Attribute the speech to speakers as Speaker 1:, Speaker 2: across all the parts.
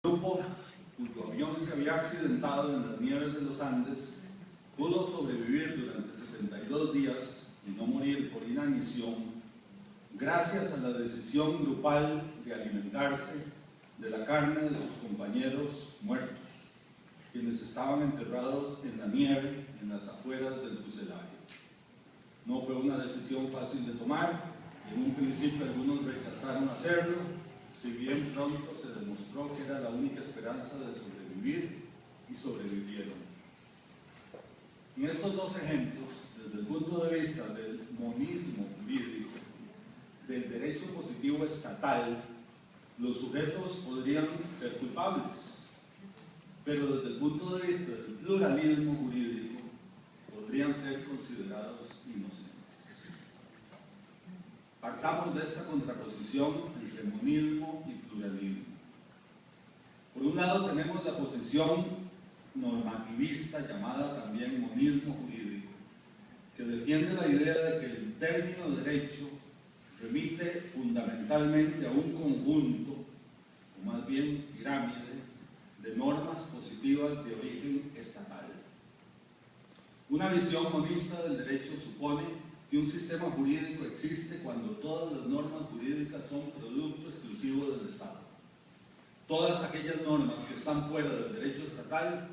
Speaker 1: grupo, cuyo avión se había accidentado en las nieves de los Andes, pudo sobrevivir durante 72 días y no morir por inanición, gracias a la decisión grupal de alimentarse de la carne de sus compañeros muertos, quienes estaban enterrados en la nieve en las afueras del fuselaje. No fue una decisión fácil de tomar, y en un principio algunos rechazaron hacerlo, si bien pronto se demostró que era la única esperanza de sobrevivir, y sobrevivieron. En estos dos ejemplos, desde el punto de vista del monismo jurídico, del derecho positivo estatal, los sujetos podrían ser culpables, pero desde el punto de vista del pluralismo jurídico, podrían ser considerados inocentes. Partamos de esta contraposición entre monismo y pluralismo. Por un lado tenemos la posición normativista, llamada también monismo jurídico, que defiende la idea de que el término derecho remite fundamentalmente a un conjunto, o más bien pirámide, de normas positivas de origen estatal. Una visión monista del derecho supone que un sistema jurídico existe cuando todas las normas jurídicas son producto exclusivo del Estado. Todas aquellas normas que están fuera del derecho estatal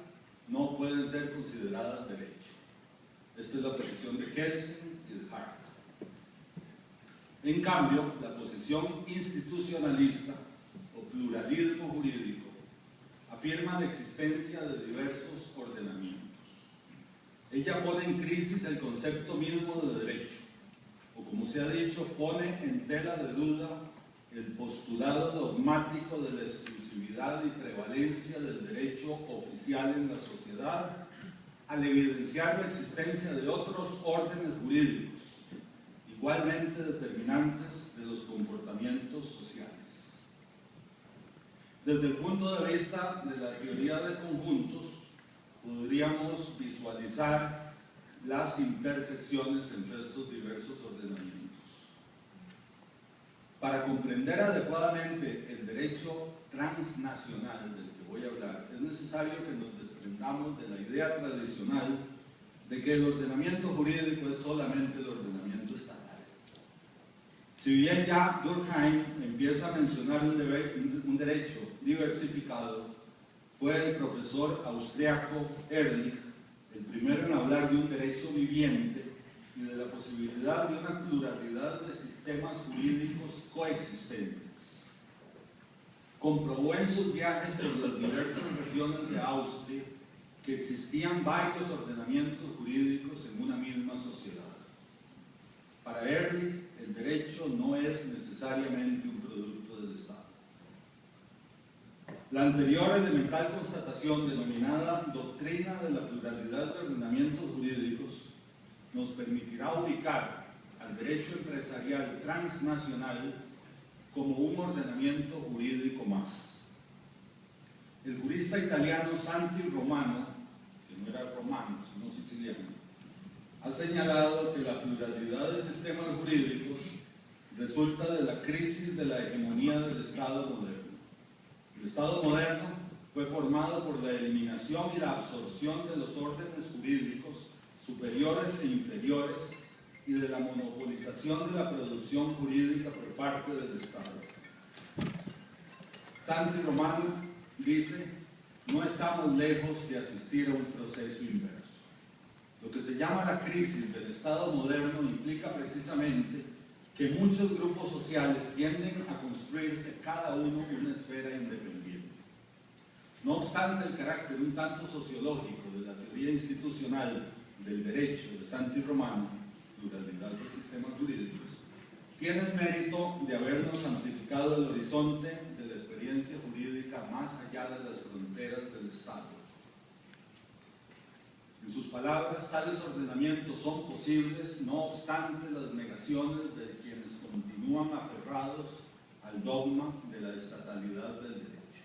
Speaker 1: no pueden ser consideradas derecho. Esta es la posición de Kelsen y de Hart. En cambio, la posición institucionalista o pluralismo jurídico afirma la existencia de diversos ordenamientos. Ella pone en crisis el concepto mismo de derecho, o como se ha dicho, pone en tela de duda el postulado dogmático de la exclusividad y prevalencia del derecho oficial en la sociedad, al evidenciar la existencia de otros órdenes jurídicos, igualmente determinantes de los comportamientos sociales. Desde el punto de vista de la teoría de conjuntos, podríamos visualizar las intersecciones entre estos diversos ordenamientos. Para comprender adecuadamente el derecho transnacional del que voy a hablar, es necesario que nos desprendamos de la idea tradicional de que el ordenamiento jurídico es solamente el ordenamiento estatal. Si bien ya Durkheim empieza a mencionar un derecho diversificado, fue el profesor austriaco Ehrlich el primero en hablar de un derecho viviente y de la posibilidad de una pluralidad de sistemas jurídicos coexistentes. Comprobó en sus viajes por las diversas regiones de Austria que existían varios ordenamientos jurídicos en una misma sociedad. Para Ehrlich, el derecho no es necesariamente un producto del Estado. La anterior elemental constatación, denominada doctrina de la pluralidad de ordenamientos jurídicos, nos permitirá ubicar al derecho empresarial transnacional como un ordenamiento jurídico más. El jurista italiano Santi Romano, que no era romano, sino siciliano, ha señalado que la pluralidad de sistemas jurídicos resulta de la crisis de la hegemonía del Estado moderno. El Estado moderno fue formado por la eliminación y la absorción de los órdenes jurídicos superiores e inferiores y de la monopolización de la producción jurídica por parte del Estado. Santi Romano dice: no estamos lejos de asistir a un proceso inverso. Lo que se llama la crisis del Estado moderno implica precisamente que muchos grupos sociales tienden a construirse cada uno una esfera independiente. No obstante, el carácter un tanto sociológico de la teoría institucional del derecho de Santi Romano, pluralidad de sistemas jurídicos, tiene el mérito de habernos amplificado el horizonte de la experiencia jurídica más allá de las fronteras del Estado. En sus palabras, tales ordenamientos son posibles, no obstante las negaciones de quienes continúan aferrados al dogma de la estatalidad del derecho.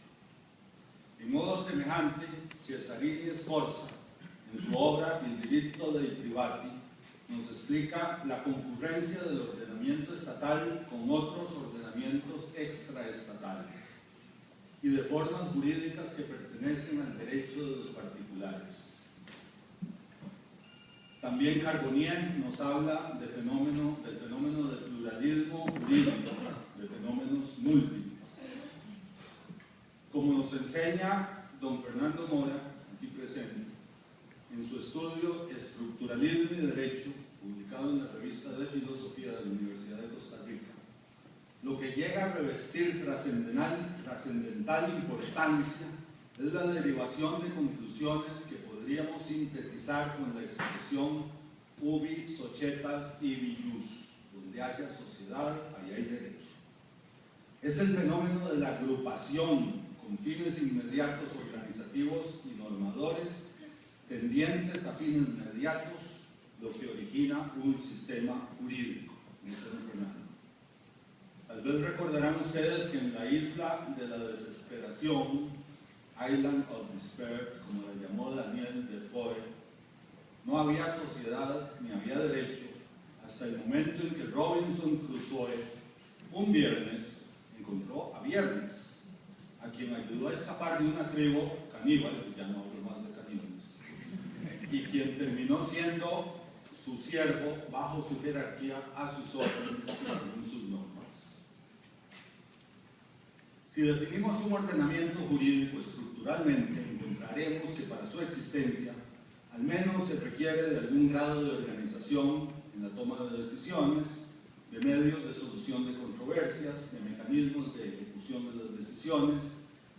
Speaker 1: En modo semejante, Cesarini Sforza, en su obra Il diritto dei privati, nos explica la concurrencia del ordenamiento estatal con otros ordenamientos extraestatales. y de formas jurídicas que pertenecen al derecho de los particulares. También Carbonnier nos habla del fenómeno del pluralismo jurídico, de fenómenos múltiples. Como nos enseña don Fernando Mora, aquí presente, en su estudio Estructuralismo y Derecho, publicado en la revista de Filosofía de la Universidad de Costa Rica, lo que llega a revestir trascendental importancia es la derivación de conclusiones que podríamos sintetizar con la expresión ubi societas ibi jus, donde haya sociedad, ahí hay derecho. Es el fenómeno de la agrupación con fines inmediatos organizativos y normadores tendientes a fines inmediatos, lo que origina un sistema jurídico, dice don Fernando. Tal vez recordarán ustedes que en la isla de la desesperación, Island of Despair, como la llamó Daniel Defoe, no había sociedad ni había derecho hasta el momento en que Robinson Crusoe, un viernes, encontró a Viernes, a quien ayudó a escapar de una tribu caníbal, ya no hablo más de caníbales, y quien terminó siendo su siervo bajo su jerarquía a sus órdenes y según sus normas. Si definimos un ordenamiento jurídico estructuralmente, encontraremos que para su existencia al menos se requiere de algún grado de organización en la toma de decisiones, de medios de solución de controversias, de mecanismos de ejecución de las decisiones,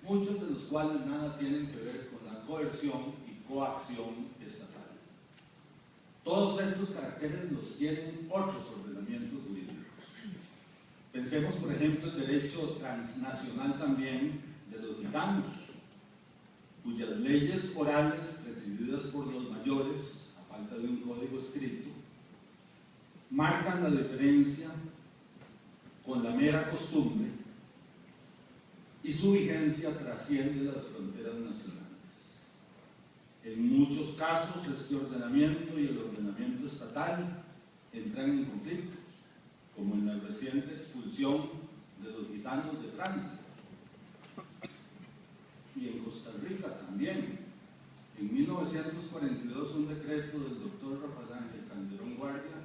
Speaker 1: muchos de los cuales nada tienen que ver con la coerción y coacción estatal. Todos estos caracteres los tienen otros ordenamientos jurídicos. Pensemos, por ejemplo, el derecho transnacional también de los gitanos, cuyas leyes orales, presididas por los mayores, a falta de un código escrito, marcan la diferencia con la mera costumbre y su vigencia trasciende las fronteras nacionales. En muchos casos, este ordenamiento y el ordenamiento estatal entran en conflictos, como en la reciente expulsión de los gitanos de Francia. Y en Costa Rica también. En 1942, un decreto del doctor Rafael Ángel Calderón Guardia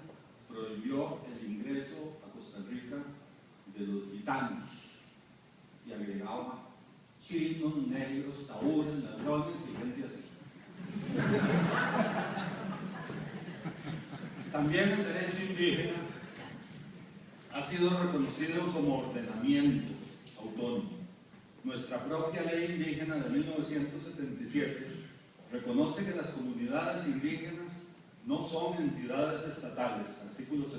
Speaker 1: prohibió el ingreso a Costa Rica de los gitanos y agregaba chinos, negros, tahúres, ladrones y gente así. También el derecho indígena ha sido reconocido como ordenamiento autónomo. Nuestra propia ley indígena de 1977 reconoce que las comunidades indígenas no son entidades estatales, artículo 2.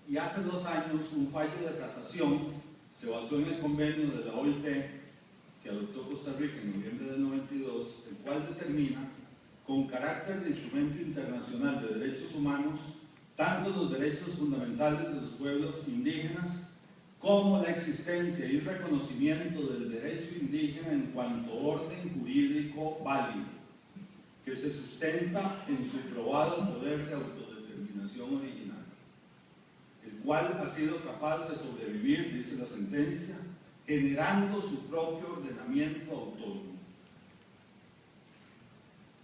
Speaker 1: Y hace 2 años un fallo de casación se basó en el convenio de la OIT que adoptó Costa Rica en noviembre del 92, el cual determina con carácter de instrumento internacional de derechos humanos tanto los derechos fundamentales de los pueblos indígenas como la existencia y reconocimiento del derecho indígena en cuanto orden jurídico válido, que se sustenta en su probado poder de autodeterminación original, el cual ha sido capaz de sobrevivir, dice la sentencia, generando su propio ordenamiento autónomo.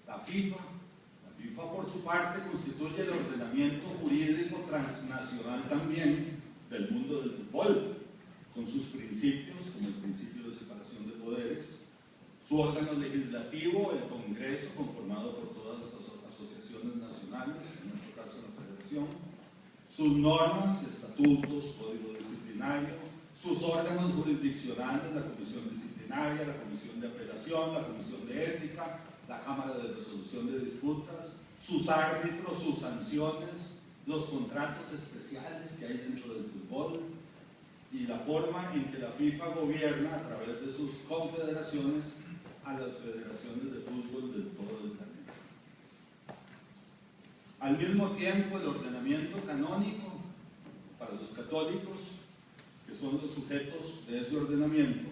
Speaker 1: La FIFA por su parte constituye el ordenamiento jurídico transnacional también del mundo del fútbol, con sus principios, como el principio de separación de poderes, su órgano legislativo, el Congreso, conformado por todas las asociaciones nacionales, en nuestro caso la Federación, sus normas, estatutos, código disciplinario, sus órganos jurisdiccionales, la Comisión Disciplinaria, la Comisión de Apelación, la Comisión de Ética, la Cámara de Resolución de Disputas, sus árbitros, sus sanciones, los contratos especiales que hay dentro del fútbol y la forma en que la FIFA gobierna a través de sus confederaciones a las federaciones de fútbol de todo el planeta. Al mismo tiempo, el ordenamiento canónico para los católicos, que son los sujetos de ese ordenamiento,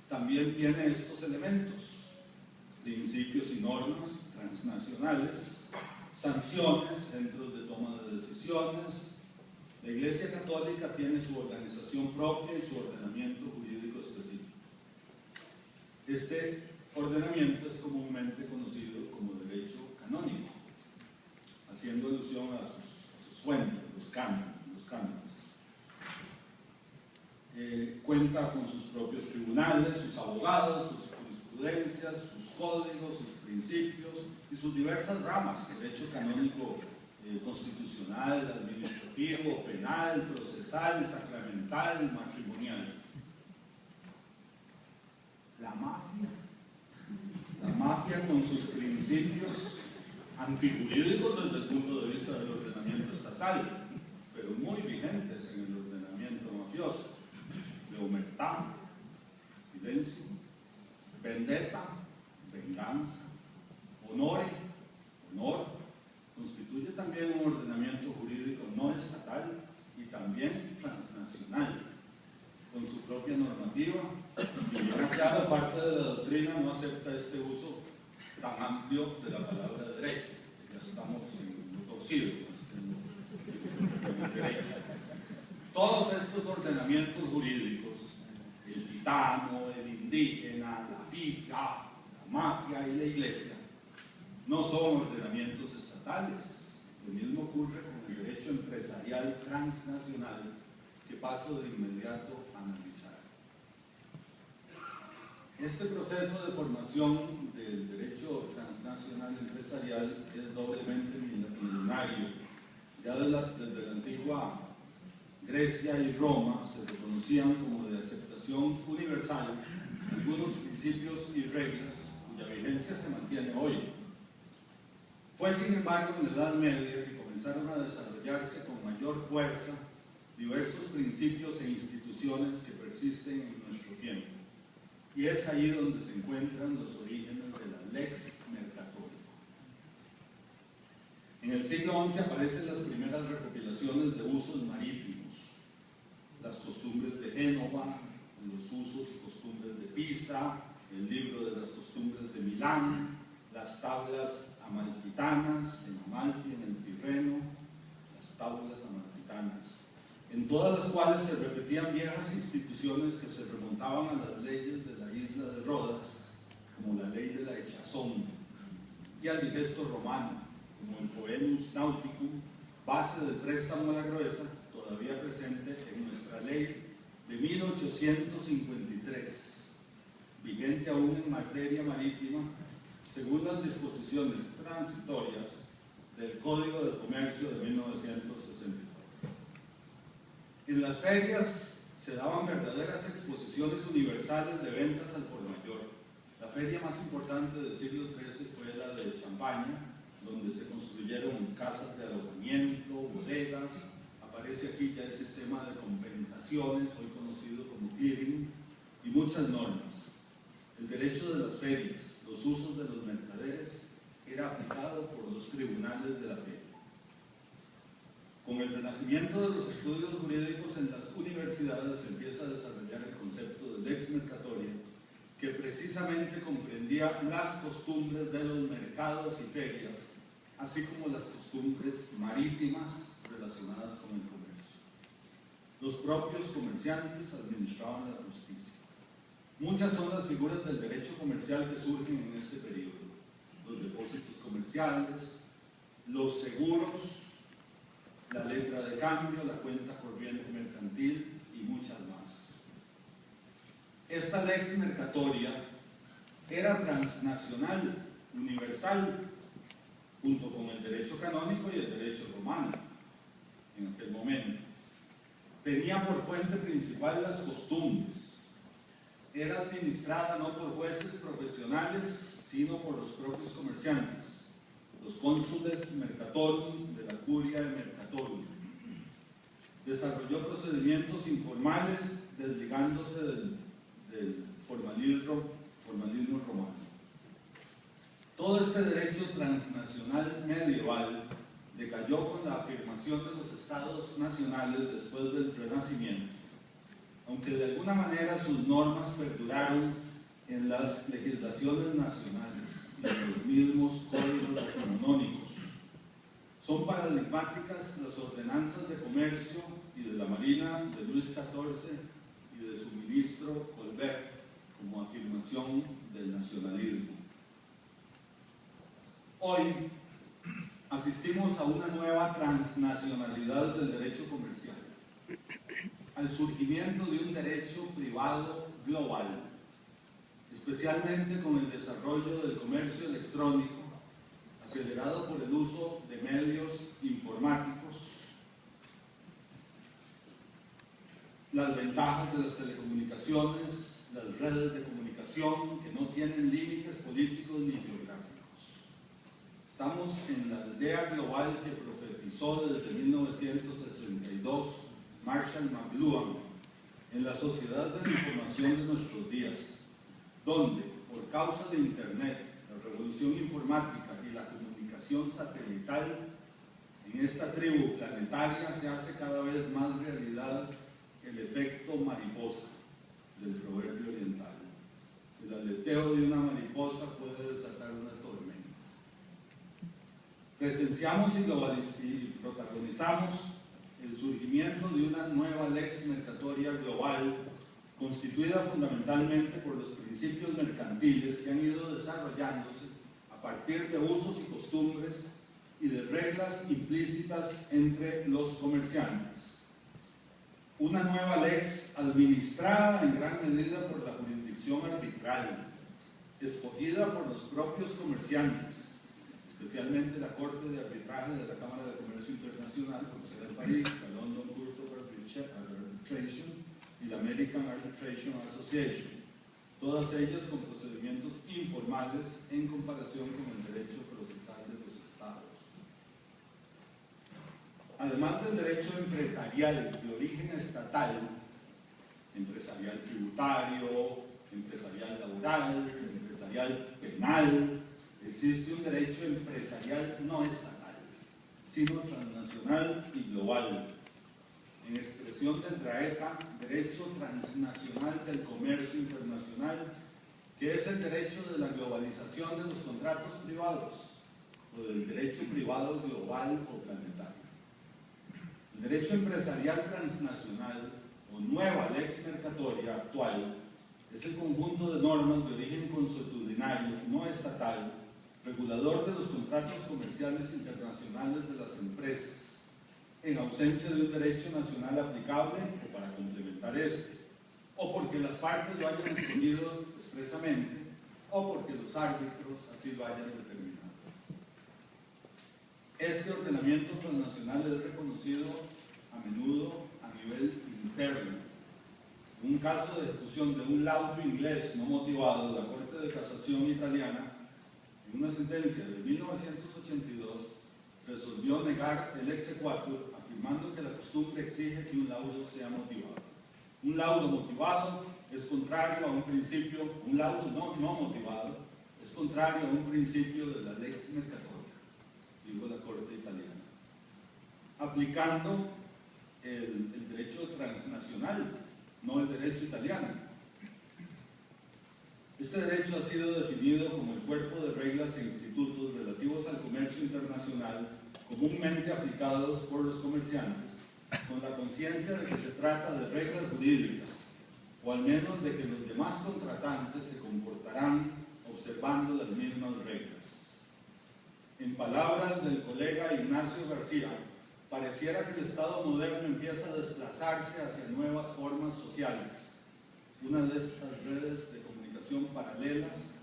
Speaker 1: también tiene estos elementos: principios y normas transnacionales, sanciones, centros de toma de decisiones. La Iglesia Católica tiene su organización propia y su ordenamiento jurídico específico. Este ordenamiento es comúnmente conocido como derecho canónico, haciendo alusión a sus fuentes, los cánones. Cuenta con sus propios tribunales, sus abogados, sus jurisprudencias, sus códigos, sus principios y sus diversas ramas: derecho canónico constitucional, administrativo, penal, procesal, sacramental, matrimonial. La mafia con sus principios antijurídicos desde el punto de vista del ordenamiento estatal, pero muy vigentes en el ordenamiento mafioso: de omertà, silencio; vendetta, venganza; honor, constituye también un ordenamiento jurídico no estatal y también transnacional, con su propia normativa. Si bien aclaro, parte de la doctrina no acepta este uso tan amplio de la palabra derecho, que ya estamos en lo torcido, en el derecho. Todos estos ordenamientos jurídicos, el gitano, el indígena, la FIFA, la mafia y la iglesia, no son ordenamientos estatales. Lo mismo ocurre con el derecho empresarial transnacional, que paso de inmediato a analizar. Este proceso de formación del derecho transnacional empresarial es doblemente milenario. Ya desde la antigua Grecia y Roma se reconocían como de aceptación universal algunos principios y reglas cuya vigencia se mantiene hoy. Fue, sin embargo, en la Edad Media que comenzaron a desarrollarse con mayor fuerza diversos principios e instituciones que persisten en nuestro tiempo. Y es ahí donde se encuentran los orígenes de la lex mercatoria. En el siglo XI aparecen las primeras recopilaciones de usos marítimos, las costumbres de Génova, los usos y costumbres de Pisa, el libro de las costumbres de Milán, las tablas amalfitanas en Amalfi, en el Tirreno, las tablas amalfitanas, en todas las cuales se repetían viejas instituciones que se remontaban a las leyes de la isla de Rodas, como la ley de la echazón, y al digesto romano, como el Foenus Nauticum, base del préstamo a la gruesa, todavía presente en nuestra ley de 1853, vigente aún en materia marítima, según las disposiciones transitorias del Código de Comercio de 1964. En las ferias se daban verdaderas exposiciones universales de ventas al por mayor. La feria más importante del siglo XIII fue la de Champaña, donde se construyeron casas de alojamiento, bodegas. Aparece aquí ya el sistema de compensaciones, hoy conocido como clearing, y muchas normas. El derecho de las ferias, los usos de los mercaderes, era aplicado por los tribunales de la feria. Con el renacimiento de los estudios jurídicos en las universidades se empieza a desarrollar el concepto de lex mercatoria, que precisamente comprendía las costumbres de los mercados y ferias, así como las costumbres marítimas relacionadas con el comercio. Los propios comerciantes administraban la justicia. Muchas son las figuras del derecho comercial que surgen en este periodo: los depósitos comerciales, los seguros, la letra de cambio, la cuenta corriente mercantil y muchas más. Esta lex mercatoria era transnacional, universal, junto con el derecho canónico y el derecho romano en aquel momento. Tenía por fuente principal las costumbres. Era administrada no por jueces profesionales, sino por los propios comerciantes, los cónsules mercatorum de la curia de mercatorum. Desarrolló procedimientos informales desligándose del formalismo romano. Todo este derecho transnacional medieval decayó con la afirmación de los estados nacionales después del Renacimiento, aunque de alguna manera sus normas perduraron en las legislaciones nacionales y en los mismos códigos decimonónicos. Son paradigmáticas las ordenanzas de comercio y de la Marina de Luis XIV y de su ministro Colbert, como afirmación del nacionalismo. Hoy asistimos a una nueva transnacionalidad del derecho comercial, al surgimiento de un derecho privado global, especialmente con el desarrollo del comercio electrónico, acelerado por el uso de medios informáticos, las ventajas de las telecomunicaciones, las redes de comunicación que no tienen límites políticos ni geográficos. Estamos en la aldea global que profetizó desde 1962 Marshall McLuhan en la sociedad de la información de nuestros días, donde, por causa de Internet, la revolución informática y la comunicación satelital, en esta tribu planetaria se hace cada vez más realidad el efecto mariposa del proverbio oriental. El aleteo de una mariposa puede desatar una tormenta. Presenciamos y protagonizamos el surgimiento de una nueva lex mercatoria global constituida fundamentalmente por los principios mercantiles que han ido desarrollándose a partir de usos y costumbres y de reglas implícitas entre los comerciantes. Una nueva lex administrada en gran medida por la jurisdicción arbitral, escogida por los propios comerciantes, especialmente la Corte de Arbitraje de la Cámara de Comercio Internacional, con sede en París, la London Court of Arbitration y la American Arbitration Association, todas ellas con procedimientos informales en comparación con el derecho procesal de los estados. Además del derecho empresarial de origen estatal, empresarial tributario, empresarial laboral, empresarial penal, existe un derecho empresarial no estatal, sino transnacional y global, en expresión del DRAETA, Derecho Transnacional del Comercio Internacional, que es el derecho de la globalización de los contratos privados, o del derecho privado global o planetario. El derecho empresarial transnacional, o nueva lex mercatoria actual, es el conjunto de normas de origen consuetudinario, no estatal, regulador de los contratos comerciales internacionales de las empresas, en ausencia de un derecho nacional aplicable o para complementar este, o porque las partes lo hayan escogido expresamente, o porque los árbitros así lo hayan determinado. Este ordenamiento transnacional es reconocido a menudo a nivel interno. En un caso de ejecución de un laudo inglés no motivado de la Corte de Casación italiana, en una sentencia de 1982, resolvió negar el exequatur, afirmando que la costumbre exige que un laudo sea motivado. Un laudo motivado es contrario a un principio, un laudo no motivado es contrario a un principio de la lex mercatoria, dijo la Corte italiana, aplicando el derecho transnacional, no el derecho italiano. Este derecho ha sido definido como el cuerpo de reglas e institutos relativos al comercio internacional comúnmente aplicados por los comerciantes, con la conciencia de que se trata de reglas jurídicas, o al menos de que los demás contratantes se comportarán observando las mismas reglas. En palabras del colega Ignacio García, pareciera que el Estado moderno empieza a desplazarse hacia nuevas formas sociales. Una de estas redes de comunicación paralelas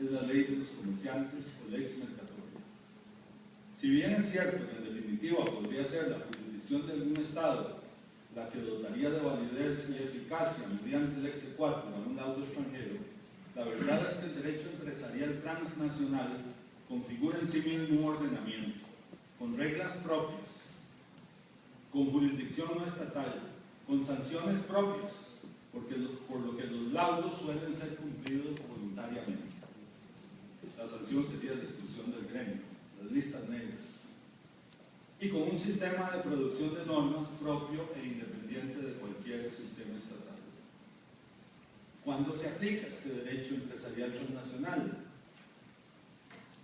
Speaker 1: es la ley de los comerciantes o lex mercatoria. Si bien es cierto que en definitiva podría ser la jurisdicción de algún Estado la que dotaría de validez y eficacia mediante el exequatur a un laudo extranjero, la verdad es que el derecho empresarial transnacional configura en sí mismo un ordenamiento, con reglas propias, con jurisdicción no estatal, con sanciones propias, por lo que los laudos suelen ser cumplidos voluntariamente. La sanción sería la exclusión del gremio, las listas negras, y con un sistema de producción de normas propio e independiente de cualquier sistema estatal. ¿Cuándo se aplica este derecho empresarial transnacional?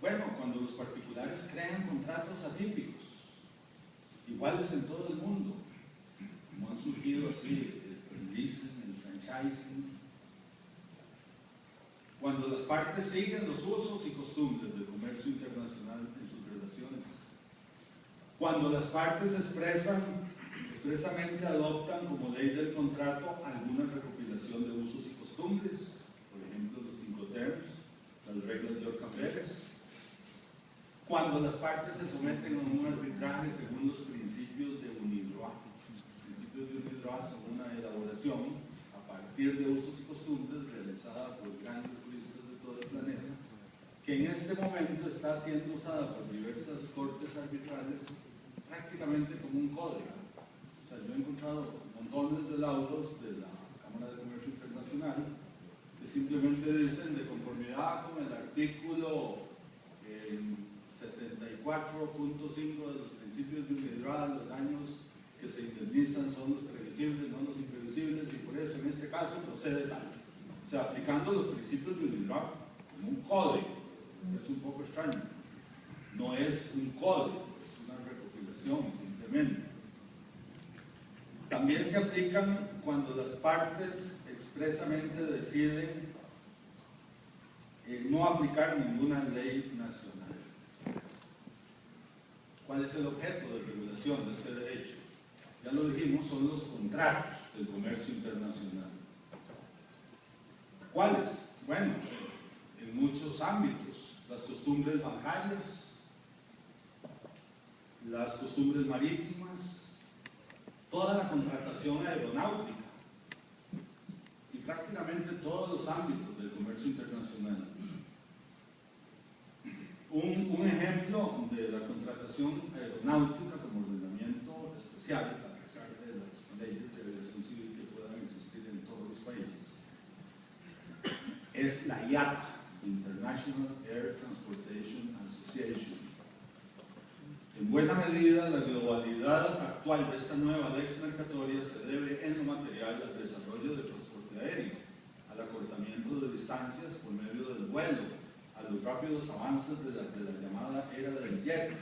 Speaker 1: Bueno, cuando los particulares crean contratos atípicos, iguales en todo el mundo, como han surgido así el leasing, el franchising, las partes siguen los usos y costumbres del comercio internacional en sus relaciones, cuando las partes expresamente adoptan como ley del contrato alguna recopilación de usos y costumbres, por ejemplo los Incoterms, las reglas de Orcambeles, cuando las partes se someten a un arbitraje según los principios de UNIDROIT. Los principios de UNIDROIT son una elaboración a partir de usos y costumbres realizada por grandes juristas de todo el planeta, que en este momento está siendo usada por diversas cortes arbitrales prácticamente como un código. O sea, yo he encontrado montones de laudos de la Cámara de Comercio Internacional que simplemente dicen, de conformidad con el artículo 74.5 de los principios de UNIDROIT, los daños que se indemnizan son los previsibles, no los imprevisibles, y por eso en este caso procede tal. O sea, aplicando los principios de UNIDROIT como un código. Es un poco extraño. No es un código, es una recopilación simplemente. También se aplican cuando las partes expresamente deciden no aplicar ninguna ley nacional. ¿Cuál es el objeto de regulación de este derecho? Ya lo dijimos, son los contratos del comercio internacional. ¿Cuáles? Bueno, en muchos ámbitos, las costumbres bancarias, las costumbres marítimas, toda la contratación aeronáutica y prácticamente todos los ámbitos del comercio internacional. Un ejemplo de la contratación aeronáutica como ordenamiento especial, a pesar de las leyes de aviación civil que puedan existir en todos los países, es la IATA, International Air Transportation Association. En buena medida, la globalidad actual de esta nueva lex mercatoria se debe en lo material al desarrollo del transporte aéreo, al acortamiento de distancias por medio del vuelo, a los rápidos avances de la llamada era del jet,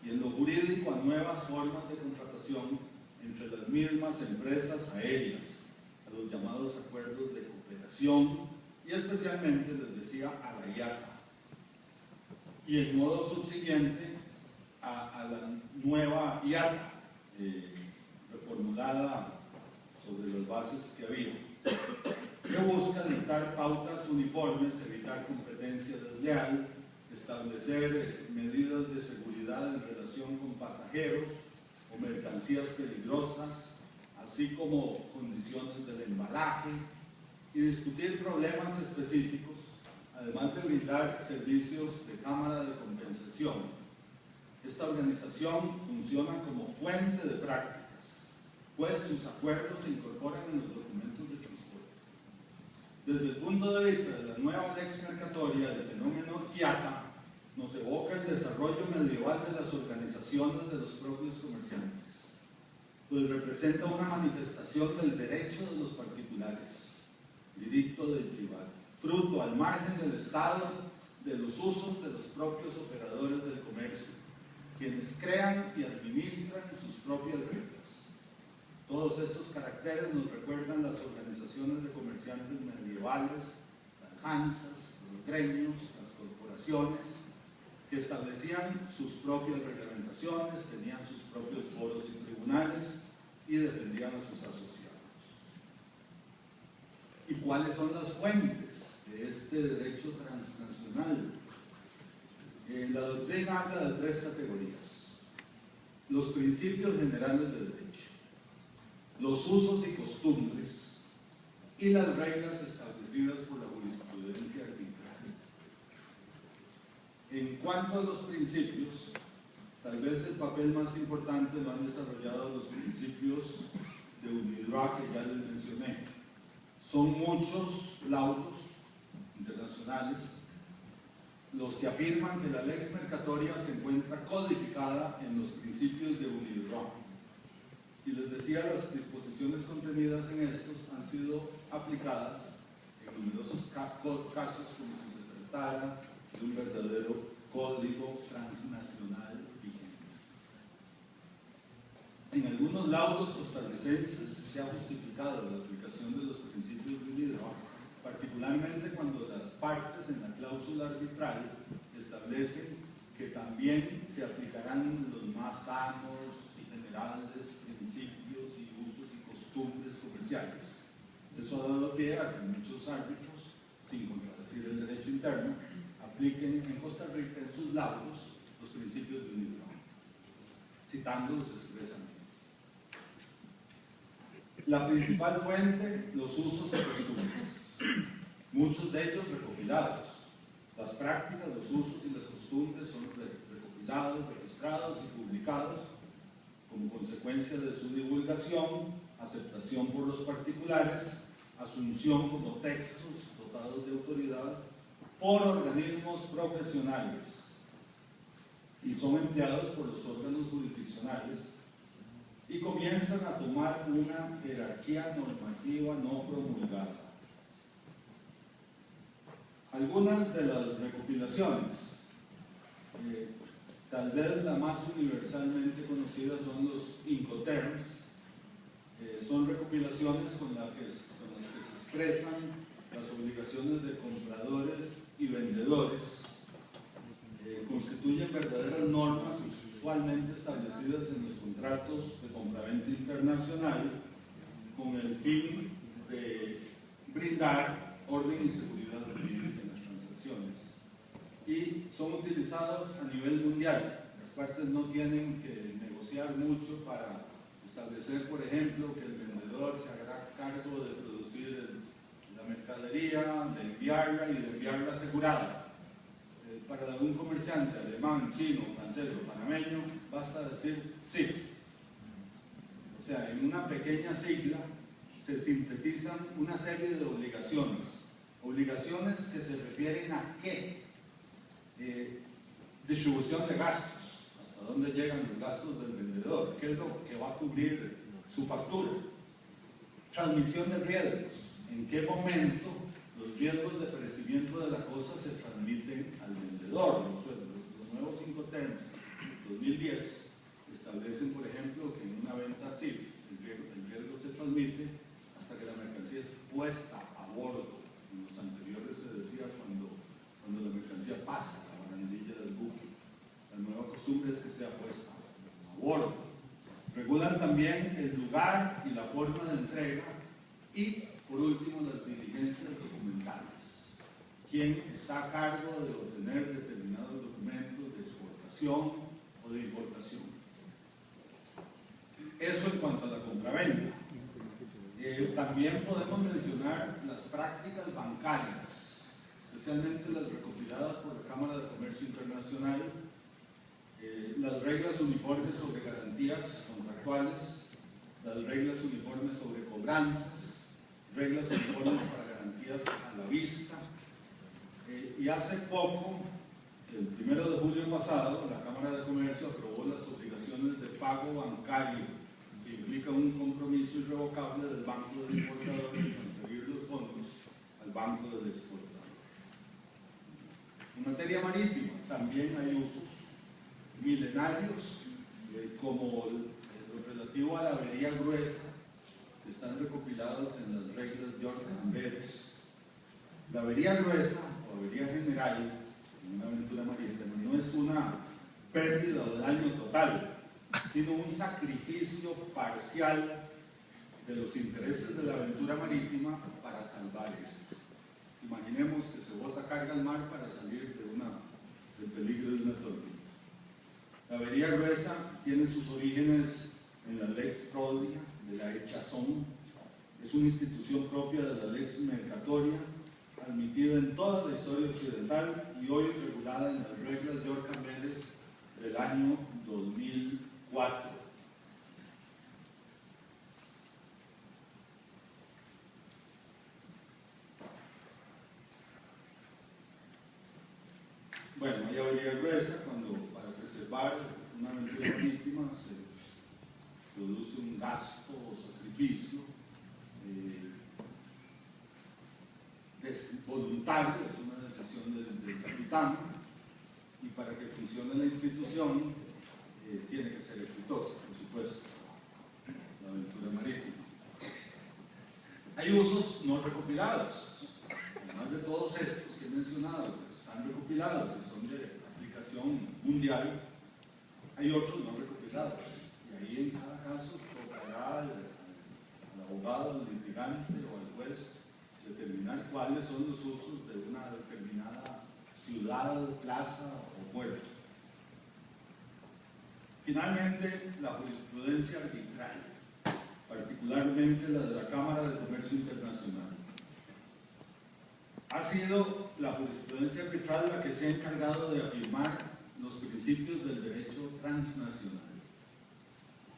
Speaker 1: y en lo jurídico a nuevas formas de contratación entre las mismas empresas aéreas, a los llamados acuerdos de cooperación y especialmente, les decía, a la IATA, y en modo subsiguiente a la nueva IATA reformulada sobre las bases que había, que busca dictar pautas uniformes, evitar competencia desleal, establecer medidas de seguridad en relación con pasajeros o mercancías peligrosas, así como condiciones del embalaje, y discutir problemas específicos, además de brindar servicios de cámara de compensación. Esta organización funciona como fuente de prácticas, pues sus acuerdos se incorporan en los documentos de transporte. Desde el punto de vista de la nueva lex mercatoria, el fenómeno IATA nos evoca el desarrollo medieval de las organizaciones de los propios comerciantes, pues representa una manifestación del derecho de los particulares, diritto del privado, fruto al margen del Estado de los usos de los propios operadores del comercio, quienes crean y administran sus propias reglas. Todos estos caracteres nos recuerdan las organizaciones de comerciantes medievales, las hansas, los gremios, las corporaciones, que establecían sus propias reglamentaciones, tenían sus propios foros y tribunales y defendían a sus asociados. ¿Y cuáles son las fuentes de este derecho transnacional? La doctrina habla de tres categorías: los principios generales de derecho, los usos y costumbres y las reglas establecidas por la jurisprudencia arbitral. En cuanto a los principios, tal vez el papel más importante lo han desarrollado los principios de UNIDROIT que ya les mencioné. Son muchos laudos internacionales los que afirman que la lex mercatoria se encuentra codificada en los principios de UNIDROIT. Y les decía, las disposiciones contenidas en estos han sido aplicadas en numerosos casos como si se tratara de un verdadero código transnacional vigente. En algunos laudos costarricenses se ha justificado la aplicación de los principios de UNIDROIT particularmente cuando las partes en la cláusula arbitral establecen que también se aplicarán los más sanos y generales principios y usos y costumbres comerciales. Eso ha dado pie a que muchos árbitros, sin contradecir el derecho interno, apliquen en Costa Rica en sus laudos los principios de unidad, citándolos expresamente. La principal fuente, los usos y costumbres, muchos de ellos recopilados. Las prácticas, los usos y las costumbres son recopilados, registrados y publicados como consecuencia de su divulgación, aceptación por los particulares, asunción como textos dotados de autoridad por organismos profesionales y son empleados por los órganos jurisdiccionales y comienzan a tomar una jerarquía normativa no promulgada. Algunas de las recopilaciones, tal vez la más universalmente conocida son los Incoterms, son recopilaciones con las que se expresan las obligaciones de compradores y vendedores, constituyen verdaderas normas usualmente establecidas en los contratos de compraventa internacional con el fin de brindar orden y seguridad jurídica en las transacciones y son utilizados a nivel mundial. Las partes no tienen que negociar mucho para establecer, por ejemplo, que el vendedor se hará cargo de producir la mercadería, de enviarla y de enviarla asegurada. Para un comerciante alemán, chino, francés o panameño, basta decir CIF. O sea, en una pequeña sigla se sintetizan una serie de obligaciones. Obligaciones que se refieren a qué? Distribución de gastos, hasta dónde llegan los gastos del vendedor, qué es lo que va a cubrir su factura. Transmisión de riesgos, en qué momento los riesgos de perecimiento de la cosa se transmiten al vendedor. Los nuevos Incoterms 2010 establecen, por ejemplo, que en una venta CIF el riesgo se transmite hasta que la mercancía es puesta a bordo. En los anteriores se decía cuando la mercancía pasa la barandilla del buque. La nueva costumbre es que sea puesta a bordo. Regulan también el lugar y la forma de entrega y, por último, las diligencias documentales. ¿Quién está a cargo de obtener determinados documentos de exportación o de importación? Eso en cuanto a la compraventa. También podemos mencionar las prácticas bancarias, especialmente las recopiladas por la Cámara de Comercio Internacional, las reglas uniformes sobre garantías contractuales, las reglas uniformes sobre cobranzas, reglas uniformes para garantías a la vista. Y hace poco, el 1 de julio pasado, la Cámara de Comercio aprobó las obligaciones de pago bancario, que implica un compromiso irrevocable del banco del importador de transferir los fondos al banco del exportador. En materia marítima también hay usos milenarios, como lo relativo a la avería gruesa, que están recopilados en las reglas de York-Amberes. La avería gruesa o avería general en una aventura marítima no es una pérdida o daño total, sino un sacrificio parcial de los intereses de la aventura marítima para salvar esto. Imaginemos que se bota carga al mar para salir del peligro de una tormenta. La avería gruesa tiene sus orígenes en la Lex Prodia de la Echazón. Es una institución propia de la Lex Mercatoria, admitida en toda la historia occidental y hoy regulada en las reglas de York-Amberes del año 2004. Bueno, hay avería gruesa cuando para preservar una aventura marítima se produce un gasto o sacrificio voluntario, es una decisión del capitán, y para que funcione la institución tiene que ser exitosa, por supuesto, la aventura marítima. Hay usos no recopilados. además de todos estos que he mencionado, que están recopilados y son de aplicación mundial, hay otros no recopilados. Y ahí en cada caso tocará al abogado, al litigante o al juez determinar cuáles son los usos de una determinada ciudad, plaza o puerto. Finalmente, la jurisprudencia arbitral, particularmente la de la Cámara de Comercio Internacional. Ha sido la jurisprudencia arbitral la que se ha encargado de afirmar los principios del derecho transnacional,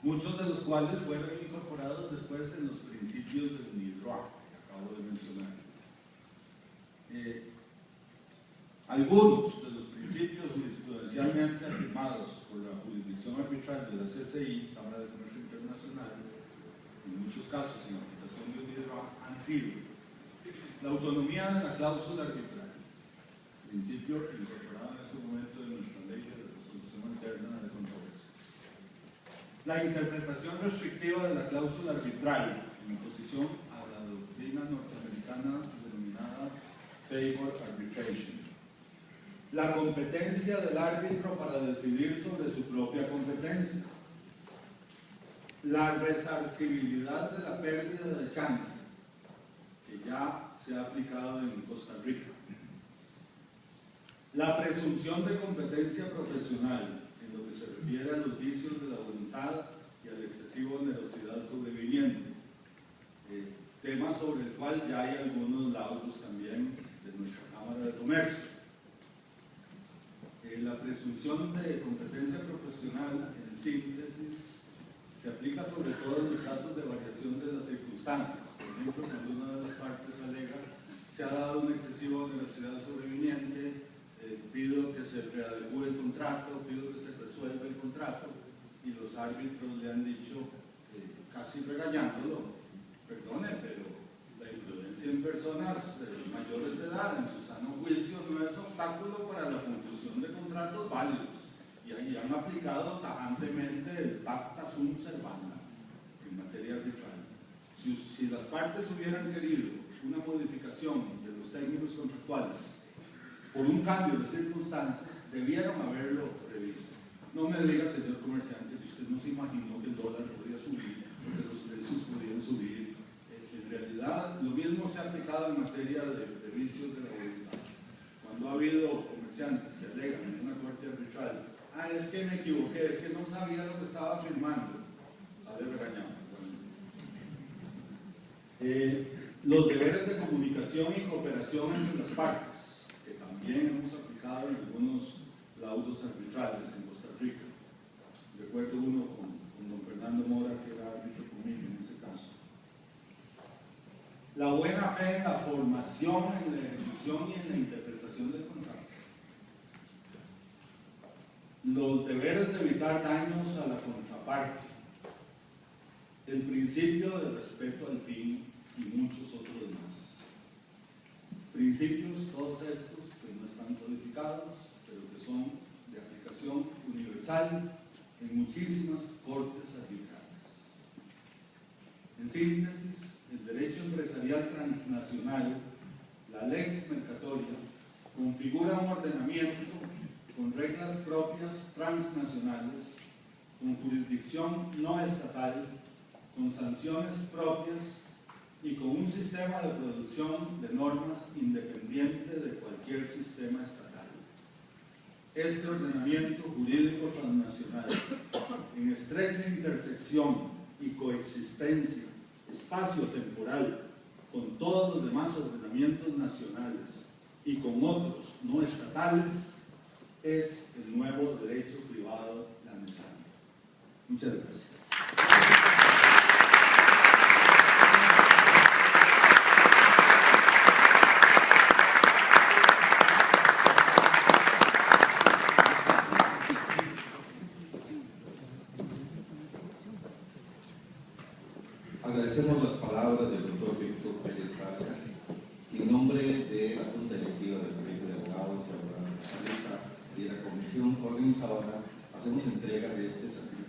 Speaker 1: muchos de los cuales fueron incorporados después en los principios del UNIDROIT, que acabo de mencionar. Algunos de los principios jurisprudencialmente afirmados por la jurisdicción arbitral de la CCI, Cámara de Comercio Internacional, en muchos casos en aplicación de UNIDROIT, han sido la autonomía de la cláusula arbitral, principio incorporado en este momento de nuestra ley de resolución alterna de controversias. La interpretación restrictiva de la cláusula arbitral en oposición a la doctrina norteamericana denominada Favor Arbitration. La competencia del árbitro para decidir sobre su propia competencia. La resarcibilidad de la pérdida de chance, que ya se ha aplicado en Costa Rica. La presunción de competencia profesional en lo que se refiere a los vicios de la voluntad y a la excesiva onerosidad sobreviniente, tema sobre el cual ya hay algunos laudos también de nuestra Cámara de Comercio. La presunción de competencia profesional, en síntesis, se aplica sobre todo en los casos de variación de las circunstancias. Por ejemplo, cuando una de las partes alega se ha dado una excesiva onerosidad sobreviniente, pido que se readecue el contrato, pido que se resuelva el contrato, y los árbitros le han dicho, casi regañándolo, perdone, pero la influencia en personas mayores de edad, en su sano juicio, no es obstáculo para la conclusión de contratos válidos. Y ahí han aplicado tajantemente el pacta sunt servanda en materia arbitral. Si las partes hubieran querido una modificación de los términos contractuales por un cambio de circunstancias, debieron haberlo previsto. No me diga, señor comerciante, que usted no se imaginó que el dólar podría subir, porque los precios podían subir. En realidad, lo mismo se ha aplicado en materia de vicios de la voluntad. Cuando ha habido comerciantes que alegan en una corte arbitral, es que me equivoqué, es que no sabía lo que estaba firmando, sale regañado. Los deberes de comunicación y cooperación entre las partes, que también hemos aplicado en algunos laudos arbitrales en Costa Rica. Recuerdo uno con don Fernando Mora, que era árbitro conmigo en ese caso. La buena fe en la formación, en la ejecución y en la interpretación del contrato. Los deberes de evitar daños a la contraparte. El principio de respeto al fin y muchos otros más. Principios, todos estos, que no están codificados, pero que son de aplicación universal en muchísimas cortes arbitrales. En síntesis, el derecho empresarial transnacional, la lex mercatoria, configura un ordenamiento con reglas propias transnacionales, con jurisdicción no estatal, con sanciones propias y con un sistema de producción de normas independiente de cualquier sistema estatal. Este ordenamiento jurídico transnacional, en estrecha intersección y coexistencia espacio-temporal con todos los demás ordenamientos nacionales y con otros no estatales, es el nuevo derecho privado planetario. Muchas gracias.
Speaker 2: Agradecemos las palabras del doctor Víctor Pérez Vargas y en nombre de la Junta Directiva del Colegio de Abogados de Costa Rica y de la Comisión Organizadora hacemos entrega de este certificado